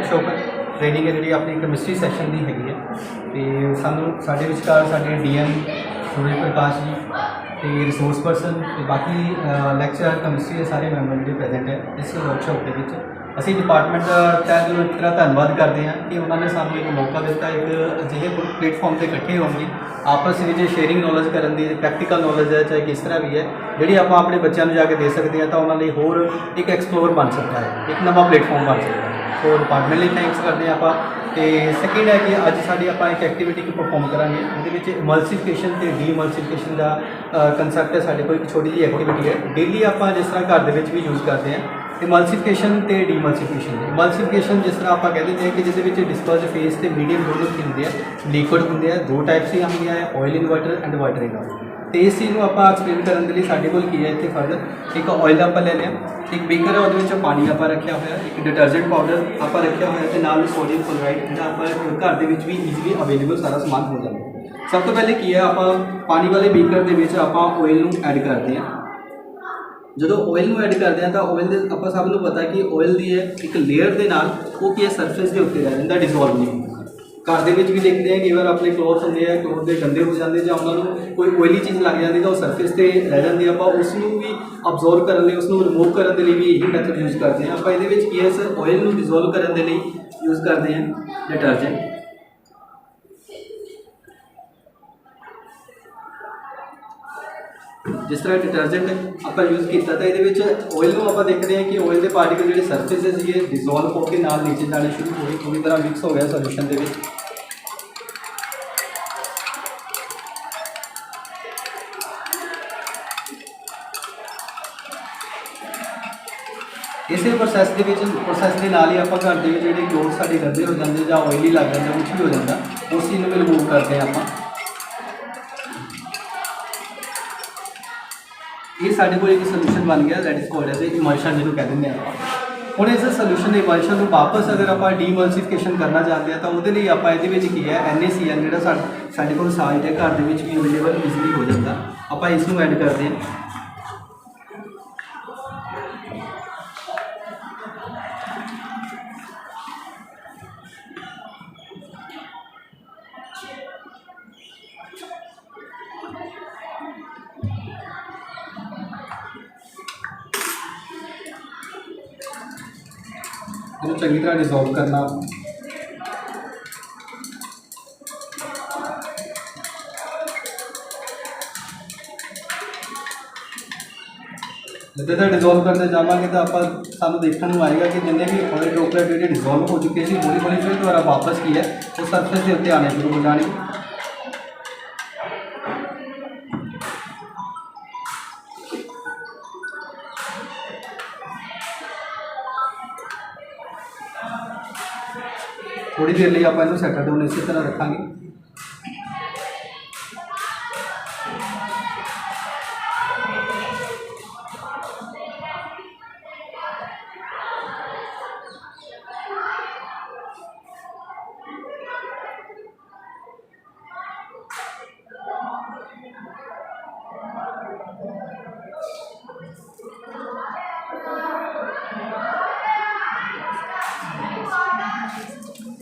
Workshop है training है जी अपनी कैमिस्ट्री सैशन की हैगी है। तो सानू साढ़े विचकार साढ़े DM सूरज प्रकाश जी तो रिसोर्स पर्सन तो बाकी लैक्चरर कैमिस्ट्री के सारे मैंबर जो प्रेजेंट है इस वर्कशॉप के ਅਸੀਂ डिपार्टमेंट का तय दिलों एक तरह धन्यवाद करते हैं कि उन्होंने सानू एक मौका दिता एक अजिहे प्लेटफॉर्म से इकट्ठे होने की आपस में शेयरिंग नॉलेज करने की प्रैक्टिकल नॉलेज है चाहे किस तरह भी है जी आप अपने बच्चों को जाके दे सकते हैं तो उन्होंने होर एक एक्सप्लोर बन सकता है एक नवा प्लेटफॉर्म बन सकता है। तो डिपार्टमेंट लिए थैंक्स करते हैं आप। तो सैकेंड है कि अज साड़ी आप एक एक्टिविटी परफॉर्म करांगे वो इमल्सीफिकेशन तो डी-इमल्सीफिकेशन का कंसैप्ट है साढ़े को एक छोटी जी एक्टिविटी है डेली आप जिस तरह घर के भी यूज़ करते हैं इमल्सीफिकेशन तो डी-इमल्सीफिकेशन। इमल्सीफिकेशन जिस तरह आप कह देते हैं कि जिस डिस्पर्स फेस तो मीडियम दोनों की होंगे लिक्विड होंगे दो टाइप्स ही होंगे oil in water and water in oil. तो इस चीज़ को आप एक्सप्लेन करने के लिए साढ़े को की है इतने फर्दर एक ऑयल आप ले लिया एक बेकर है वो पानी आप रखा हुआ एक डिटर्जेंट पाउडर आप रखा हुआ तो नाल सोडियम क्लोराइड जो आप घर के भी ईजीली अवेलेबल सारा समान हो जाता है। सब तो पहले की है आप पानी वाले बेकर के आप ऑयल में ऐड करते हैं। जो ऑयल में ऐड करते हैं तो ऑयल के आप सब को पता कि ऑयल की है एक लेयर के नाल वो की है सरफेस के उत्ते रह जाता डिजोल्व नहीं होता। घर के भी देखते हैं कई बार अपने क्लोथ होंगे हैं क्लोथ के गंदे हो जाते या उन्होंने कोई ऑयली चीज़ लग जाती तो सरफेस से रह जाती आप उसनों भी अबजॉर्व करने उसनों रिमूव करने के लिए भी यही मैथड यूज़ करते हैं। आप ये की है इस ऑयल में डिजोल्व करने के लिए यूज़ करते हैं डिटर्जेंट। जिस तरह डिटर्जेंट आप यूज़ किया तो ये ऑयल को आप देखते हैं कि ऑयल के पार्टिकल जो सरफेस है डिजोल्व होकर नाल नीचे जाने शुरू हो गए पूरी तरह मिक्स हो गया सोल्यूशन के। इस प्रोसैस के नाल ही आप घर के जो क्लोथ साढ़े गंदे हो जाते या ऑयली लग जाता कुछ भी हो जाता उस चीज़ को रिमूव करते हैं आप। ये साढ़े को एक सोल्यूशन बन गया that is called as emulsion जिन्होंने कह देंगे आप हम इस सोल्यूशन इमल्शन को वापस अगर आप डी-इमल्सीफिकेशन करना चाहते हैं तो वो आप ये है NaCl जो साढ़े को साल्ट है घर के भी अवेलेबल ईजीली हो जाता आप इसमें ऐड करते हैं। चंगी तरह डिजोल्व करना जितने डिजोल्व करते जावे तो आप सानू देखने को आएगा कि जिन्हें भी ऑयल ड्रॉपलेट जो डिजोल्व हो चुके हैं हौली हौली फिर दोबारा वापस की है वो सरफेस के उत्ते आने शुरू हो जाने। थोड़ी देर लिए आप इन्हें सैटल डाउन इसी तरह रखांगे।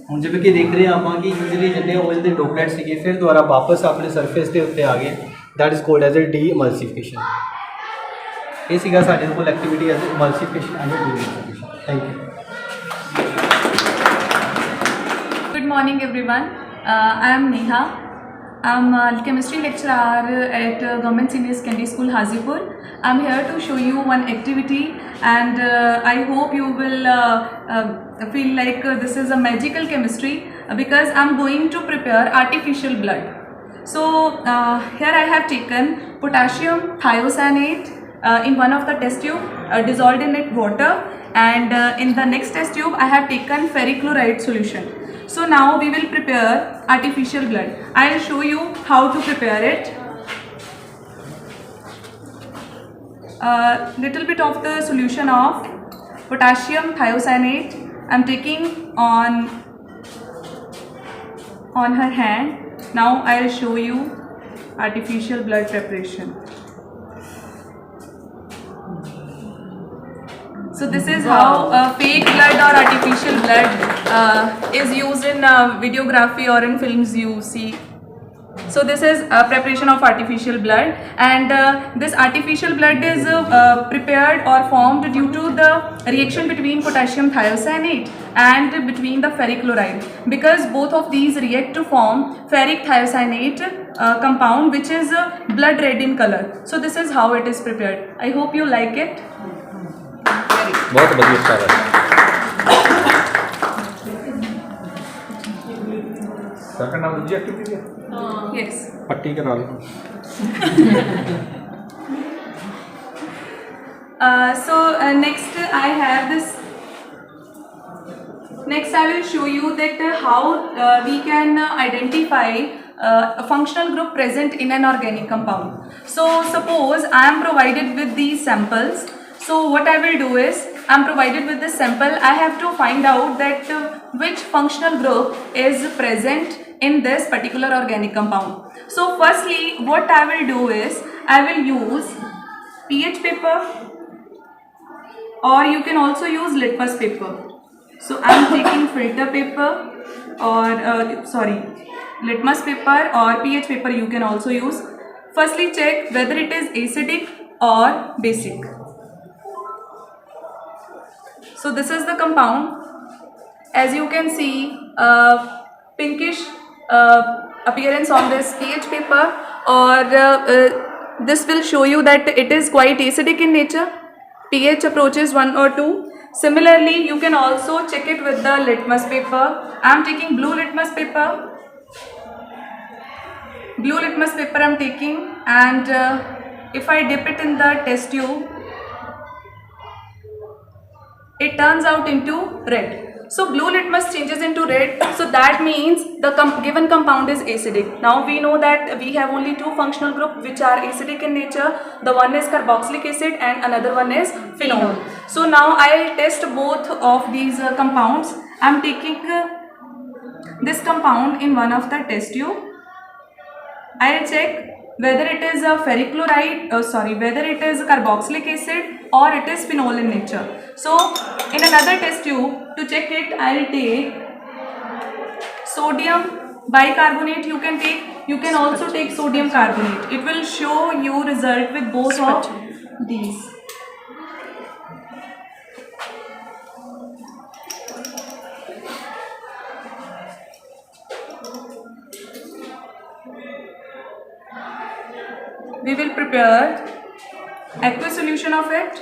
हम जिवें कि देख रहे हैं आप कि यूजली जितने ऑयल के ड्रॉपलेट से फिर दोबारा वापस अपने सरफेस के उत्ते आ गए that is called as a deemulsification. ये सीगा साडे कोल activity as emulsification and deemulsification. Thank you. Good morning everyone. I am Neha. I am a chemistry lecturer at Government Senior Secondary School Hazipur. I am here to show you one activity and I hope you will feel like this is a magical chemistry because I am going to prepare artificial blood. So here I have taken potassium thiocyanate in one of the test tube, dissolved in it water, and in the next test tube I have taken ferric chloride solution. So now we will prepare artificial blood. I will show you how to prepare it. Little bit of the solution of potassium thiocyanate I am taking on her hand. Now I will show you artificial blood preparation. So this is how fake blood or artificial blood is used in videography or in films you see. So this is preparation of artificial blood, and this artificial blood is prepared or formed due to the reaction between potassium thiocyanate and between the ferric chloride, because both of these react to form ferric thiocyanate compound, which is blood red in color. So this is how it is prepared. I hope you like it. बहुत बढ़िया sir second नाम जी activity Yes. पट्टी करा लो Next I have this. Next I will show you that how we can identify a functional group present in an organic compound. So suppose I am provided with these samples. So what I will do is, I am provided with this sample. I have to find out that which functional group is present in this particular organic compound. So firstly, what I will do is, I will use pH paper, or you can also use litmus paper. So I am taking filter paper, or litmus paper or pH paper you can also use. Firstly, check whether it is acidic or basic. So this is the compound. As you can see, pinkish appearance on this pH paper, or this will show you that it is quite acidic in nature. pH approaches 1 or 2. Similarly, you can also check it with the litmus paper. I am taking blue litmus paper. Blue litmus paper I am taking, and if I dip it in the test tube, it turns out into red. So blue litmus changes into red, so that means the given compound is acidic. Now we know that we have only two functional groups which are acidic in nature. The one is carboxylic acid and another one is phenol. So now I will test both of these compounds. I am taking this compound in one of the test tube. I will check whether it is a ferric chloride, whether it is carboxylic acid or it is phenol in nature. So in another test tube, to check it, I will take sodium bicarbonate. You can also take sodium carbonate. It will show you result with both of these. We will prepare aqueous solution of it.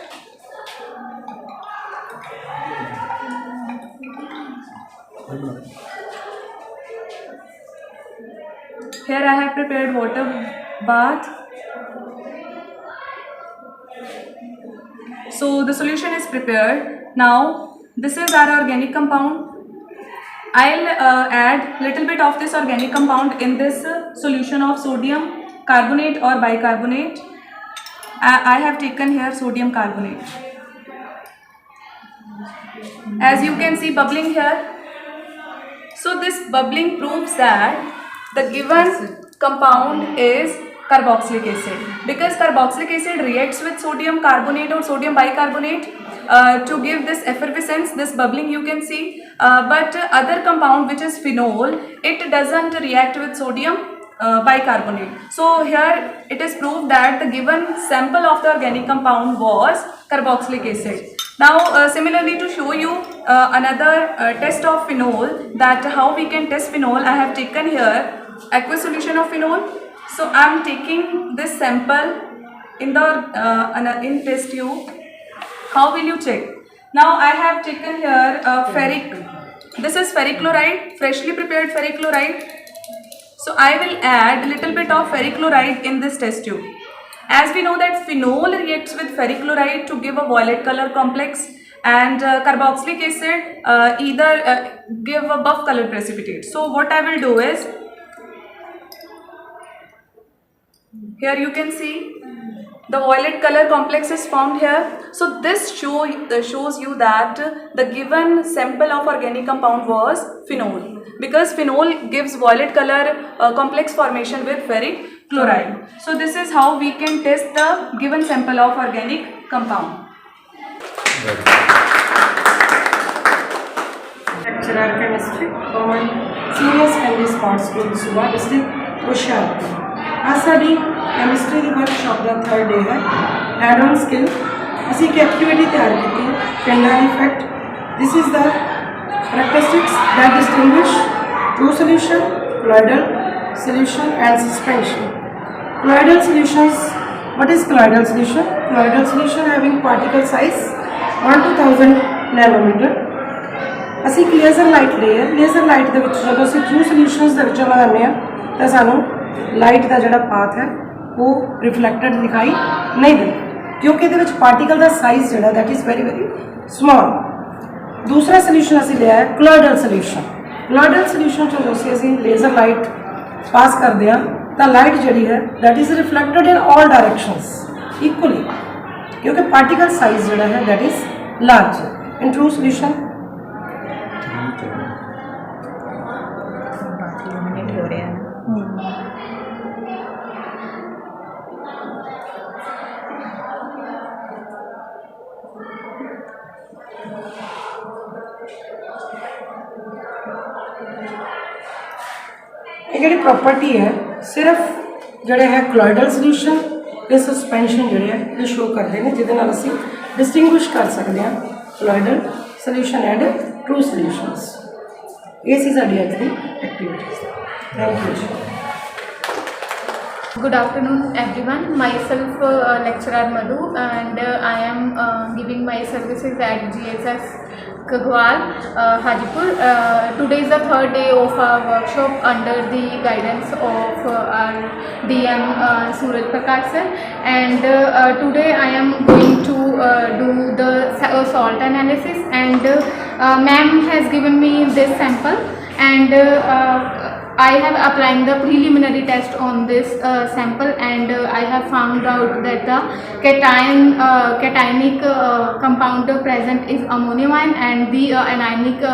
Here I have prepared water bath. So the solution is prepared. Now this is our organic compound. I'll add little bit of this organic compound in this solution of sodium carbonate or bicarbonate. I have taken here sodium carbonate. As you can see bubbling here. So this bubbling proves that the given compound is carboxylic acid, because carboxylic acid reacts with sodium carbonate or sodium bicarbonate to give this effervescence, this bubbling you can see, but other compound which is phenol, it doesn't react with sodium bicarbonate. So here it is proved that the given sample of the organic compound was carboxylic acid. Now similarly, to show you another test of phenol, that how we can test phenol, I have taken here aqueous solution of phenol. So I am taking this sample in the in test tube. How will you check? Now I have taken here this is ferric chloride, freshly prepared ferric chloride. So I will add little bit of ferric chloride in this test tube. As we know that phenol reacts with ferric chloride to give a violet color complex, and carboxylic acid either give a buff color precipitate. So what I will do is, here you can see the violet color complex is formed here. So this shows you that the given sample of organic compound was phenol, because phenol gives violet color complex formation with ferric chloride. So this is how we can test the given sample of organic compound. lecturer chemistry, Government Senior Secondary Sports School, Suba District, Hoshiarpur. आज sari chemistry ਦੀ workshop ਦਾ 3rd day है add on skill ਅਸੀਂ ਇੱਕ activity ਤਿਆਰ ਕੀਤੀ ਹੈ Kendall effect. This is the characteristics that distinguish true solution, colloidal solution and suspension. Colloidal solutions. What is colloidal solution? Colloidal solution having particle size 1 to 1000 nanometer. ਅਸੀਂ laser light laser light ਦੇ ਵਿੱਚ ਜਦੋਂ ਅਸੀਂ true solutions ਦੇ ਵਿੱਚੋਂ ਲਗਾਉਂਦੇ ਹਾਂ ਤਾਂ ਸਾਨੂੰ ਲਾਈਟ ਦਾ ਜਿਹੜਾ ਪਾਥ ਹੈ ਉਹ ਰਿਫਲੈਕਟਡ ਦਿਖਾਈ ਨਹੀਂ ਦਿੰਦਾ ਕਿਉਂਕਿ ਇਹਦੇ ਵਿੱਚ ਪਾਰਟੀਕਲ ਦਾ ਸਾਈਜ਼ ਜਿਹੜਾ that is very very small. ਦੂਸਰਾ ਸੋਲਿਊਸ਼ਨ ਅਸੀਂ ਲਿਆ ਹੈ ਕਲੋਇਡਲ ਸੋਲਿਊਸ਼ਨ। ਕਲੋਇਡਲ ਸੋਲਿਊਸ਼ਨ ਜਦੋਂ ਅਸੀਂ ਲੇਜ਼ਰ ਲਾਈਟ ਪਾਸ ਕਰਦੇ ਹਾਂ ਤਾਂ ਲਾਈਟ ਜਿਹੜੀ ਹੈ that is reflected in all directions equally ਕਿਉਂਕਿ ਪਾਰਟੀਕਲ ਸਾਈਜ਼ ਜਿਹੜਾ ਹੈ that is large in true solution. ये प्रॉपर्टी है सिर्फ जोड़े है क्लोइडल सोल्यूशन ते सस्पेंशन जोड़े है ये शो करते हैं जिहदे नाल असीं डिस्टिंग्विश कर सकते हैं colloidal solution and true solutions. ये सी साडी अज दी activities. Thank you. Good afternoon everyone, myself lecturer Madhu and I am giving my services at GSS Kagwal, Hajipur. Today is the 3rd day of our workshop under the guidance of our DM Suraj Prakash sir, and today I am going to do the salt analysis and ma'am has given me this sample and I have applying the preliminary test on this sample and I have found out that the cationic compound present is ammonium ion and the anionic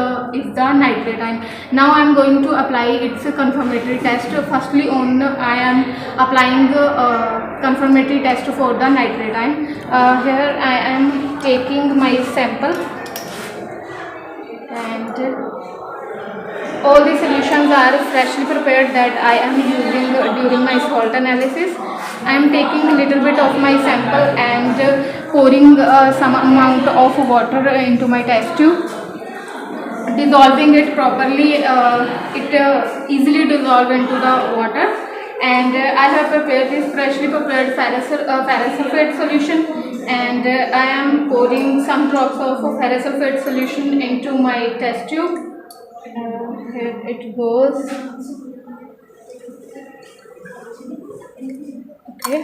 is the nitrate ion. Now I am going to apply its confirmatory test. Firstly on I am applying confirmatory test for the nitrate ion. Here I am taking my sample and all the solutions are freshly prepared that I am using during my salt analysis. I am taking a little bit of my sample and pouring some amount of water into my test tube, dissolving it properly. It easily dissolves into the water and I have prepared this freshly prepared ferrous sulfate solution and I am pouring some drops of ferrous sulfate solution into my test tube. Here it goes. Okay,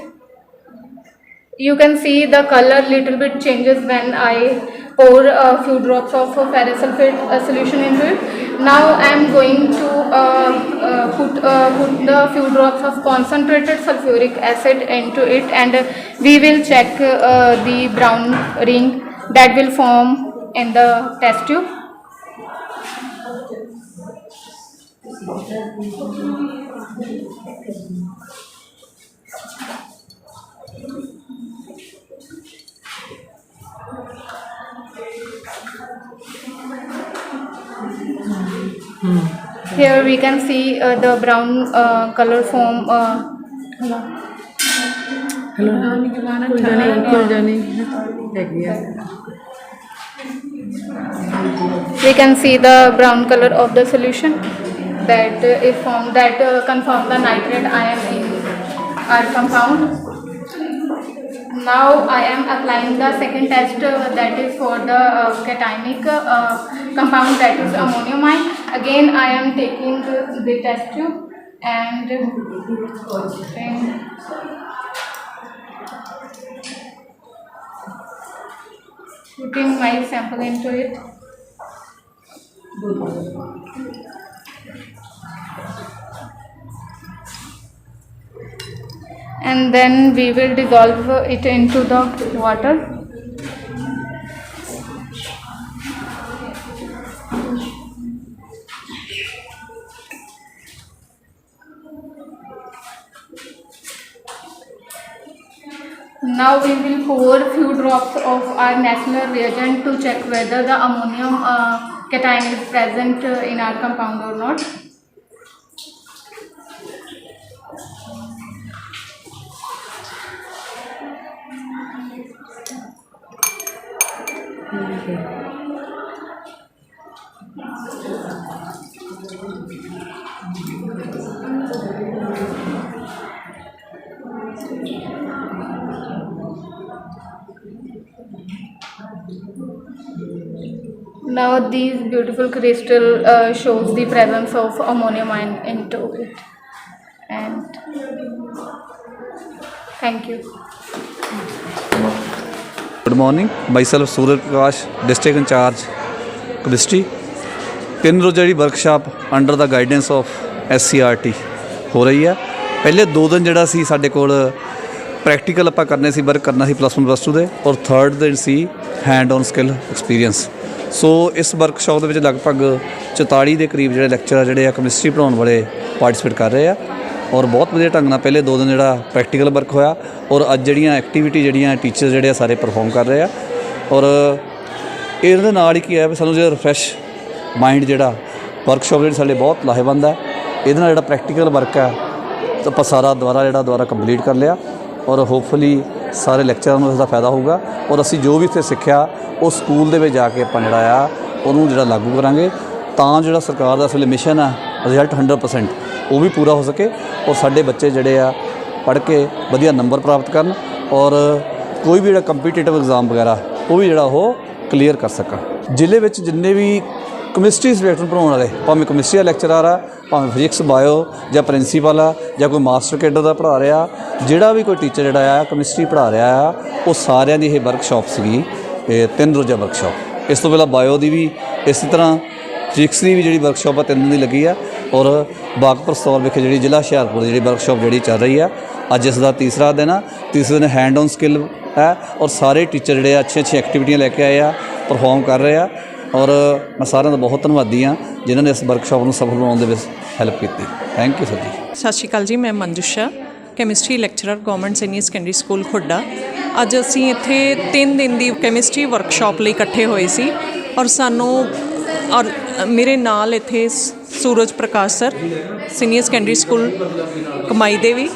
you can see the color little bit changes when I pour a few drops of ferrous sulfate solution into it. Now I am going to put the few drops of concentrated sulfuric acid into it and we will check the brown ring that will form in the test tube. Here we can see the brown color form. We can see the brown color of the solution that is formed, that confirm the nitrate ion in our compound. Now I am applying the second test that is for the cationic compound that is ammonium ion. Again I am taking the test tube and putting my sample into it. And then we will dissolve it into the water. Now we will pour few drops of our national reagent to check whether the ammonium cation is present in our compound or not. Now these beautiful crystal shows the presence of ammonium ion into it. And thank you. Good morning. Myself Suraj Prakash, District in charge Chemistry. 3 रोज़ जी workshop under the guidance of SCRT हो रही है। पहले 2 दिन ਜਿਹੜਾ ਸੀ ਸਾਡੇ ਕੋਲ ਪ੍ਰੈਕਟੀਕਲ ਆਪਾਂ ਕਰਨੇ ਸੀ, ਵਰਕ ਕਰਨਾ ਸੀ +1 +2 ਦੇ, ਔਰ 3rd ਦਿਨ ਸੀ ਹੈਂਡ ਔਨ ਸਕਿੱਲ ਐਕਸਪੀਰੀਅੰਸ। ਸੋ ਇਸ ਵਰਕਸ਼ਾਪ ਦੇ ਵਿੱਚ ਲਗਭਗ 44 ਦੇ ਕਰੀਬ ਜਿਹੜੇ ਲੈਕਚਰ ਜਿਹੜੇ ਆ ਕੈਮਿਸਟਰੀ ਪੜ੍ਹਾਉਣ ਵਾਲੇ ਪਾਰਟੀਸਪੇਟ ਕਰ ਰਹੇ ਆ, ਔਰ ਬਹੁਤ ਵਧੀਆ ਢੰਗ ਨਾਲ ਪਹਿਲੇ 2 ਦਿਨ ਜਿਹੜਾ ਪ੍ਰੈਕਟੀਕਲ ਵਰਕ ਹੋਇਆ, ਔਰ ਅੱਜ ਜਿਹੜੀਆਂ ਐਕਟੀਵਿਟੀ ਜਿਹੜੀਆਂ ਟੀਚਰ ਜਿਹੜੇ ਆ ਸਾਰੇ ਪਰਫੋਰਮ ਕਰ ਰਹੇ ਆ। ਔਰ ਇਹਦੇ ਨਾਲ ਹੀ ਕੀ ਹੈ ਵੀ ਸਾਨੂੰ ਜਿਹੜਾ ਰਿਫਰੈਸ਼ ਮਾਈਂਡ ਜਿਹੜਾ ਵਰਕਸ਼ਾਪ ਜਿਹੜੀ ਸਾਡੇ ਬਹੁਤ ਲਾਹੇਵੰਦ ਹੈ। ਇਹਦੇ ਨਾਲ ਜਿਹੜਾ ਪ੍ਰੈਕਟੀਕਲ ਵਰਕ ਹੈ ਆਪਾਂ ਸਾਰਾ ਦੁਬਾਰਾ ਕੰਪਲੀਟ ਕਰ ਲਿਆ, ਔਰ ਹੋਪਫੁਲੀ ਸਾਰੇ ਲੈਕਚਰਾਂ ਨੂੰ ਇਸਦਾ ਫਾਇਦਾ ਹੋਊਗਾ, ਔਰ ਅਸੀਂ ਜੋ ਵੀ ਇੱਥੇ ਸਿੱਖਿਆ ਉਹ ਸਕੂਲ ਦੇ ਵਿੱਚ ਜਾ ਕੇ ਆਪਾਂ ਜਿਹੜਾ ਆ ਉਹਨੂੰ ਜਿਹੜਾ ਲਾਗੂ ਕਰਾਂਗੇ, ਤਾਂ ਜਿਹੜਾ ਸਰਕਾਰ ਦਾ ਅਸਲ ਮਿਸ਼ਨ ਆ ਰਿਜ਼ਲਟ 100% ਉਹ ਵੀ ਪੂਰਾ ਹੋ ਸਕੇ, ਔਰ ਸਾਡੇ ਬੱਚੇ ਜਿਹੜੇ ਆ ਪੜ੍ਹ ਕੇ ਵਧੀਆ ਨੰਬਰ ਪ੍ਰਾਪਤ ਕਰਨ, ਔਰ ਕੋਈ ਵੀ ਜਿਹੜਾ ਕੰਪੀਟੀਟਿਵ ਐਗਜ਼ਾਮ ਵਗੈਰਾ ਉਹ ਵੀ ਜਿਹੜਾ ਉਹ ਕਲੀਅਰ ਕਰ ਸਕਣ। ਜ਼ਿਲ੍ਹੇ ਵਿੱਚ ਜਿੰਨੇ ਵੀ ਕੈਮਿਸਟਰੀ ਸਬਜੈਕਟ ਨੂੰ ਪੜ੍ਹਾਉਣ ਵਾਲੇ, ਭਾਵੇਂ ਕੈਮਿਸਟਰੀ ਦਾ ਲੈਕਚਰਰ ਆ, ਭਾਵੇਂ ਫਿਜ਼ਿਕਸ ਬਾਇਓ ਜਾਂ ਪ੍ਰਿੰਸੀਪਲ ਆ, ਜਾਂ ਕੋਈ ਮਾਸਟਰ ਕੈਡਰ ਦਾ ਪੜ੍ਹਾ ਰਿਹਾ, ਜਿਹੜਾ ਵੀ ਕੋਈ ਟੀਚਰ ਜਿਹੜਾ ਆ ਕੈਮਿਸਟਰੀ ਪੜ੍ਹਾ ਰਿਹਾ ਆ, ਉਹ ਸਾਰਿਆਂ ਦੀ ਇਹ ਵਰਕਸ਼ਾਪ ਸੀਗੀ, ਇਹ 3 ਰੋਜ਼ਾ ਵਰਕਸ਼ਾਪ। ਇਸ ਤੋਂ ਪਹਿਲਾਂ ਬਾਇਓ ਦੀ ਵੀ ਇਸੇ ਤਰ੍ਹਾਂ, ਫਿਜ਼ਿਕਸ ਦੀ ਵੀ ਜਿਹੜੀ ਵਰਕਸ਼ਾਪ ਆ 3 ਦਿਨ ਦੀ ਲੱਗੀ ਆ, ਔਰ ਬਾਗਪੁਰ ਸਤੌਰ ਵਿਖੇ ਜਿਹੜੀ ਜ਼ਿਲ੍ਹਾ ਹੁਸ਼ਿਆਰਪੁਰ ਦੀ ਜਿਹੜੀ ਵਰਕਸ਼ਾਪ ਜਿਹੜੀ ਚੱਲ ਰਹੀ ਆ, ਅੱਜ ਇਸ ਦਾ ਤੀਸਰਾ ਦਿਨ ਆ। ਤੀਸਰੇ ਦਿਨ ਹੈਂਡ ਔਨ ਸਕਿੱਲ ਹੈ, ਔਰ ਸਾਰੇ ਟੀਚਰ ਜਿਹੜੇ ਆ ਅੱਛੀਆਂ ਐਕਟੀਵਿਟੀਆਂ ਲੈ ਕੇ ਆਏ ਆ, ਪਰਫੋਰਮ ਕਰ ਰਹੇ ਆ, ਔਰ ਮੈਂ ਸਾਰਿਆਂ ਦਾ ਬਹੁਤ ਧੰਨਵਾਦੀ ਹਾਂ ਜਿਨ੍ਹਾਂ ਨੇ ਇਸ ਵਰਕਸ਼ਾਪ ਨੂੰ ਸਫਲ ਬਣਾਉਣ ਦੇ ਵਿੱਚ ਹੈਲਪ ਕੀਤੀ। ਥੈਂਕ ਯੂ ਸਰ ਜੀ। ਸਤਿ ਸ਼੍ਰੀ ਅਕਾਲ ਜੀ, ਮੈਂ Manjusha, chemistry lecturer government senior secondary school Khudda. ਅੱਜ ਅਸੀਂ ਇੱਥੇ 3 ਦਿਨ ਦੀ ਕੈਮਿਸਟਰੀ ਵਰਕਸ਼ਾਪ ਲਈ ਇਕੱਠੇ ਹੋਏ ਸੀ, ਔਰ ਔਰ ਮੇਰੇ ਨਾਲ ਇੱਥੇ ਸੂਰਜ ਪ੍ਰਕਾਸ਼ ਸਰ ਸੀਨੀਅਰ ਸੈਕੰਡਰੀ ਸਕੂਲ ਕਮਾਈ ਦੇਵੀ,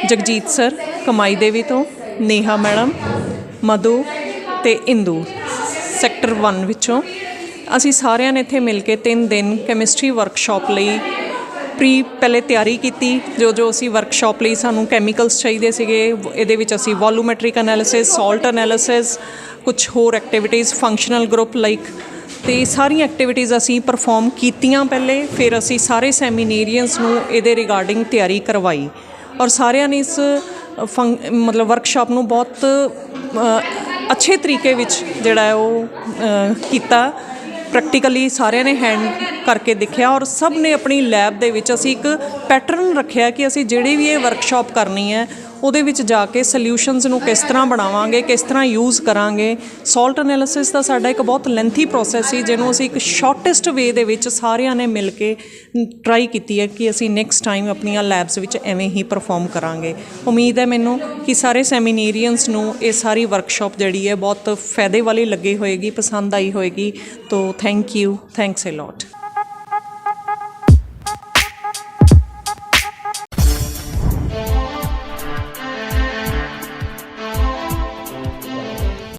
ਜਗਜੀਤ ਸਰ ਕਮਾਈ ਦੇਵੀ ਤੋਂ, ਨੇਹਾ ਮੈਡਮ, ਮਧੂ ਅਤੇ ਇੰਦੂ ਸੈਕਟਰ 1 ਵਿੱਚੋਂ, ਅਸੀਂ ਸਾਰਿਆਂ ਨੇ ਇੱਥੇ ਮਿਲ ਕੇ 3 ਦਿਨ ਕੈਮਿਸਟਰੀ ਵਰਕਸ਼ਾਪ ਲਈ ਪਹਿਲੇ ਤਿਆਰੀ ਕੀਤੀ। ਜੋ ਅਸੀਂ ਵਰਕਸ਼ਾਪ ਲਈ ਸਾਨੂੰ ਕੈਮੀਕਲਸ ਚਾਹੀਦੇ ਸੀਗੇ, ਇਹਦੇ ਵਿੱਚ ਅਸੀਂ ਵੋਲੂਮੈਟ੍ਰਿਕ ਐਨਾਲਿਸਿਸ, ਸਾਲਟ ਐਨਾਲਿਸਿਸ, ਕੁਛ ਹੋਰ ਐਕਟੀਵਿਟੀਜ਼, ਫੰਕਸ਼ਨਲ ਗਰੁੱਪ ਲਾਈਕ, ਅਤੇ ਸਾਰੀਆਂ ਐਕਟੀਵਿਟੀਜ਼ ਅਸੀਂ ਪਰਫੋਰਮ ਕੀਤੀਆਂ ਪਹਿਲੇ। ਫਿਰ ਅਸੀਂ ਸਾਰੇ ਸੈਮੀਨੇਰੀਅਨਸ ਨੂੰ ਇਹਦੇ ਰਿਗਾਰਡਿੰਗ ਤਿਆਰੀ ਕਰਵਾਈ, ਔਰ ਸਾਰਿਆਂ ਨੇ ਇਸ ਮਤਲਬ ਵਰਕਸ਼ਾਪ ਨੂੰ ਬਹੁਤ ਅੱਛੇ ਤਰੀਕੇ ਵਿੱਚ ਜਿਹੜਾ ਹੈ ਉਹ ਕੀਤਾ। ਪ੍ਰੈਕਟੀਕਲੀ ਸਾਰਿਆਂ ਨੇ ਹੈਂਡ ਕਰਕੇ ਦੇਖਿਆ, ਔਰ ਸਭ ਨੇ ਆਪਣੀ ਲੈਬ ਦੇ ਵਿੱਚ ਅਸੀਂ ਇੱਕ ਪੈਟਰਨ ਰੱਖਿਆ ਕਿ ਅਸੀਂ ਜਿਹੜੀ ਵੀ ਇਹ ਵਰਕਸ਼ਾਪ ਕਰਨੀ ਹੈ ਉਹਦੇ ਵਿੱਚ ਜਾ ਕੇ ਸਲਿਊਸ਼ਨਸ ਨੂੰ ਕਿਸ ਤਰ੍ਹਾਂ ਬਣਾਵਾਂਗੇ, ਕਿਸ ਤਰ੍ਹਾਂ ਯੂਜ਼ ਕਰਾਂਗੇ। ਸਾਲਟ ਐਨਾਲਿਸਿਸ ਦਾ ਸਾਡਾ ਇੱਕ ਬਹੁਤ ਲੈਂਥੀ ਪ੍ਰੋਸੈਸ ਸੀ, ਜਿਹਨੂੰ ਅਸੀਂ ਇੱਕ ਸ਼ਾਰਟੈਸਟ ਵੇ ਦੇ ਵਿੱਚ ਸਾਰਿਆਂ ਨੇ ਮਿਲ ਕੇ ਟਰਾਈ ਕੀਤੀ ਹੈ ਕਿ ਅਸੀਂ ਨੈਕਸਟ ਟਾਈਮ ਆਪਣੀਆਂ ਲੈਬਸ ਵਿੱਚ ਐਵੇਂ ਹੀ ਪਰਫੋਰਮ ਕਰਾਂਗੇ। ਉਮੀਦ ਹੈ ਮੈਨੂੰ ਕਿ ਸਾਰੇ ਸੈਮੀਨੇਰੀਅਨਸ ਨੂੰ ਇਹ ਸਾਰੀ ਵਰਕਸ਼ਾਪ ਜਿਹੜੀ ਹੈ ਬਹੁਤ ਫਾਇਦੇ ਵਾਲੀ ਲੱਗੀ ਹੋਏਗੀ, ਪਸੰਦ ਆਈ ਹੋਏਗੀ। ਤੋ thank you, thanks a lot.